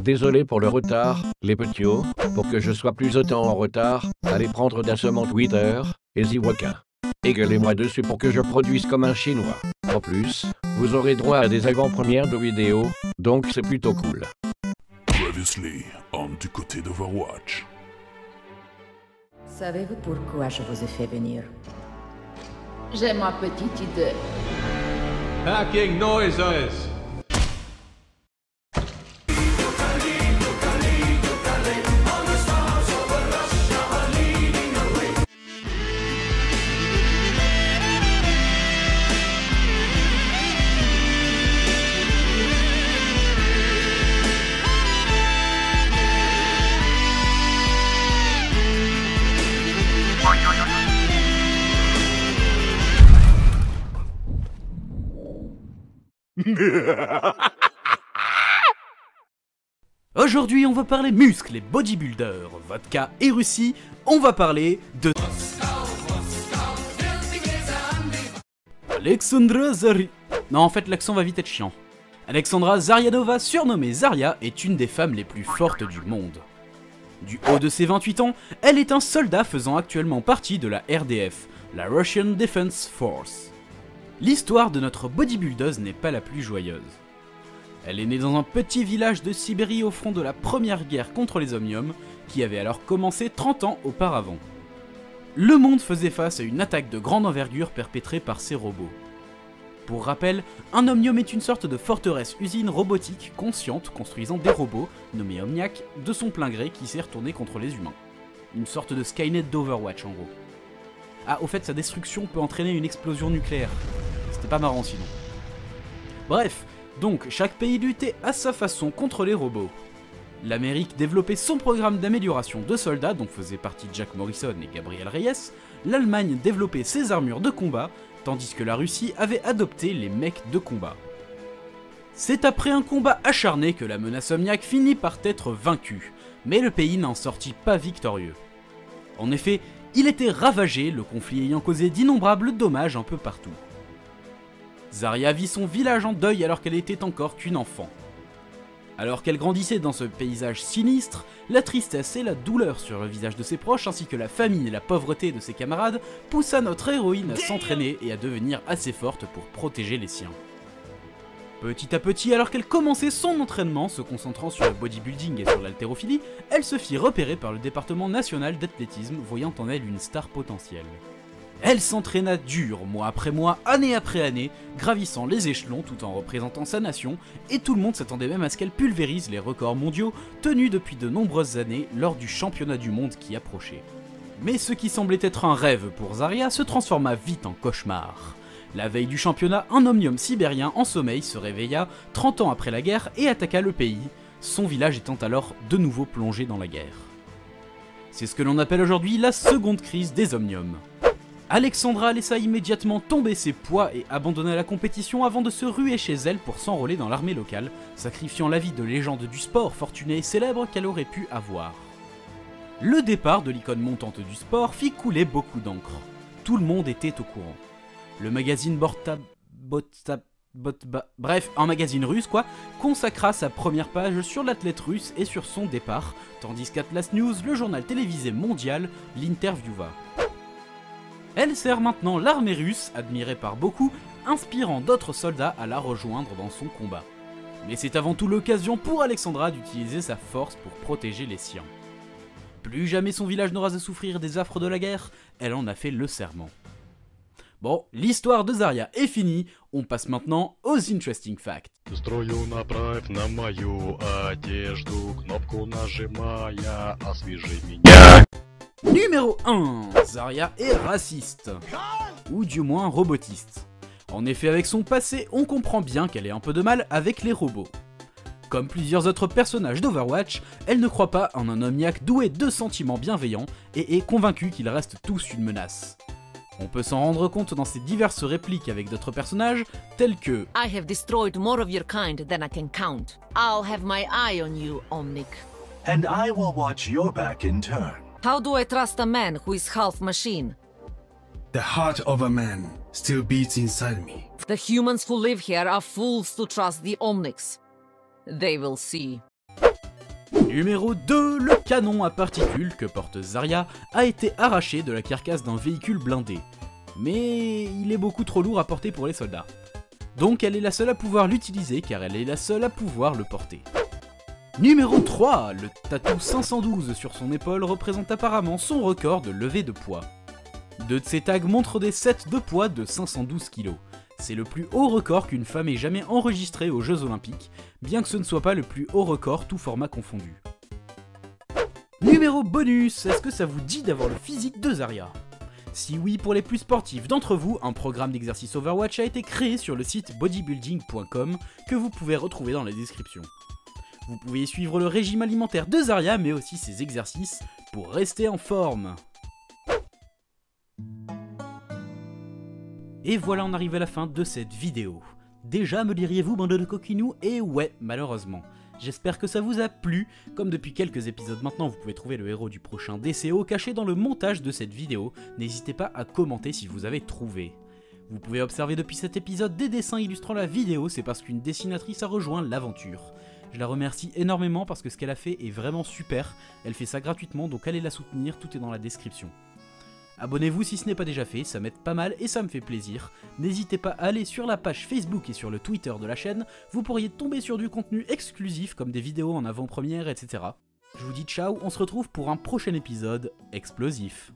Désolé pour le retard, les petits-os, pour que je sois plus autant en retard, allez prendre d'assommant Twitter, et Ziwaka. Égalez-moi dessus pour que je produise comme un chinois. En plus, vous aurez droit à des avant-premières de vidéos, donc c'est plutôt cool. Previously, du côté d'Overwatch. Savez-vous pourquoi je vous ai fait venir? J'ai ma petite idée. Hacking noises! Aujourd'hui, on va parler muscles et bodybuilders, vodka et Russie. On va parler de Alexandra Zarya. Non, en fait, l'accent va vite être chiant. Alexandra Zaryanova, surnommée Zarya, est une des femmes les plus fortes du monde. Du haut de ses 28 ans, elle est un soldat faisant actuellement partie de la RDF, la Russian Defense Force. L'histoire de notre bodybuildeuse n'est pas la plus joyeuse. Elle est née dans un petit village de Sibérie au front de la première guerre contre les Omniums, qui avait alors commencé 30 ans auparavant. Le monde faisait face à une attaque de grande envergure perpétrée par ces robots. Pour rappel, un Omnium est une sorte de forteresse-usine robotique consciente construisant des robots, nommés Omniacs, de son plein gré qui s'est retourné contre les humains. Une sorte de Skynet d'Overwatch en gros. Ah, au fait, sa destruction peut entraîner une explosion nucléaire. C'était pas marrant sinon. Bref, donc chaque pays luttait à sa façon contre les robots. L'Amérique développait son programme d'amélioration de soldats dont faisaient partie Jack Morrison et Gabriel Reyes, l'Allemagne développait ses armures de combat, tandis que la Russie avait adopté les mecs de combat. C'est après un combat acharné que la menace Omniac finit par être vaincue, mais le pays n'en sortit pas victorieux. En effet, il était ravagé, le conflit ayant causé d'innombrables dommages un peu partout. Zarya vit son village en deuil alors qu'elle était encore qu'une enfant. Alors qu'elle grandissait dans ce paysage sinistre, la tristesse et la douleur sur le visage de ses proches ainsi que la famine et la pauvreté de ses camarades poussa notre héroïne à s'entraîner et à devenir assez forte pour protéger les siens. Petit à petit, alors qu'elle commençait son entraînement, se concentrant sur le bodybuilding et sur l'haltérophilie, elle se fit repérer par le département national d'athlétisme, voyant en elle une star potentielle. Elle s'entraîna dur, mois après mois, année après année, gravissant les échelons tout en représentant sa nation, et tout le monde s'attendait même à ce qu'elle pulvérise les records mondiaux tenus depuis de nombreuses années lors du championnat du monde qui approchait. Mais ce qui semblait être un rêve pour Zarya se transforma vite en cauchemar. La veille du championnat, un omnium sibérien en sommeil se réveilla 30 ans après la guerre et attaqua le pays, son village étant alors de nouveau plongé dans la guerre. C'est ce que l'on appelle aujourd'hui la seconde crise des omniums. Alexandra laissa immédiatement tomber ses poids et abandonna la compétition avant de se ruer chez elle pour s'enrôler dans l'armée locale, sacrifiant la vie de légende du sport fortunée et célèbre qu'elle aurait pu avoir. Le départ de l'icône montante du sport fit couler beaucoup d'encre. Tout le monde était au courant. Le magazine bref, un magazine russe quoi, consacra sa première page sur l'athlète russe et sur son départ, tandis qu'Atlas News, le journal télévisé mondial, l'interviewa. Elle sert maintenant l'armée russe, admirée par beaucoup, inspirant d'autres soldats à la rejoindre dans son combat. Mais c'est avant tout l'occasion pour Alexandra d'utiliser sa force pour protéger les siens. Plus jamais son village n'aura à souffrir des affres de la guerre, elle en a fait le serment. Bon, l'histoire de Zarya est finie, on passe maintenant aux interesting facts. Струю направь на мою одежду, кнопку нажимая, освежи меня. Numéro 1. Zarya est raciste. Ou du moins robotiste. En effet, avec son passé, on comprend bien qu'elle ait un peu de mal avec les robots. Comme plusieurs autres personnages d'Overwatch, elle ne croit pas en un omniac doué de sentiments bienveillants et est convaincue qu'ils restent tous une menace. On peut s'en rendre compte dans ses diverses répliques avec d'autres personnages, tels que I have destroyed more of your kind than I can count. I'll have my eye on you, Omnic. And I will watch your back in turn. How do I trust a man who is half machine? The heart of a man still beats inside me. The humans who live here are fools to trust the Omnics. They will see. Numéro 2, le canon à particules que porte Zarya a été arraché de la carcasse d'un véhicule blindé. Mais il est beaucoup trop lourd à porter pour les soldats. Donc elle est la seule à pouvoir l'utiliser car elle est la seule à pouvoir le porter. Numéro 3, le tatou 512 sur son épaule représente apparemment son record de levée de poids. Deux de ses tags montrent des sets de poids de 512 kg. C'est le plus haut record qu'une femme ait jamais enregistré aux Jeux Olympiques, bien que ce ne soit pas le plus haut record tout format confondu. Numéro bonus, est-ce que ça vous dit d'avoir le physique de Zarya? Si oui, pour les plus sportifs d'entre vous, un programme d'exercice Overwatch a été créé sur le site bodybuilding.com que vous pouvez retrouver dans la description. Vous pouvez suivre le régime alimentaire de Zarya mais aussi ses exercices pour rester en forme. Et voilà, on arrive à la fin de cette vidéo. Déjà, me diriez-vous, bande de coquinous? Et ouais, malheureusement. J'espère que ça vous a plu. Comme depuis quelques épisodes maintenant, vous pouvez trouver le héros du prochain DCO caché dans le montage de cette vidéo. N'hésitez pas à commenter si vous avez trouvé. Vous pouvez observer depuis cet épisode des dessins illustrant la vidéo, c'est parce qu'une dessinatrice a rejoint l'aventure. Je la remercie énormément parce que ce qu'elle a fait est vraiment super. Elle fait ça gratuitement, donc allez la soutenir, tout est dans la description. Abonnez-vous si ce n'est pas déjà fait, ça m'aide pas mal et ça me fait plaisir. N'hésitez pas à aller sur la page Facebook et sur le Twitter de la chaîne, vous pourriez tomber sur du contenu exclusif comme des vidéos en avant-première, etc. Je vous dis ciao, on se retrouve pour un prochain épisode explosif.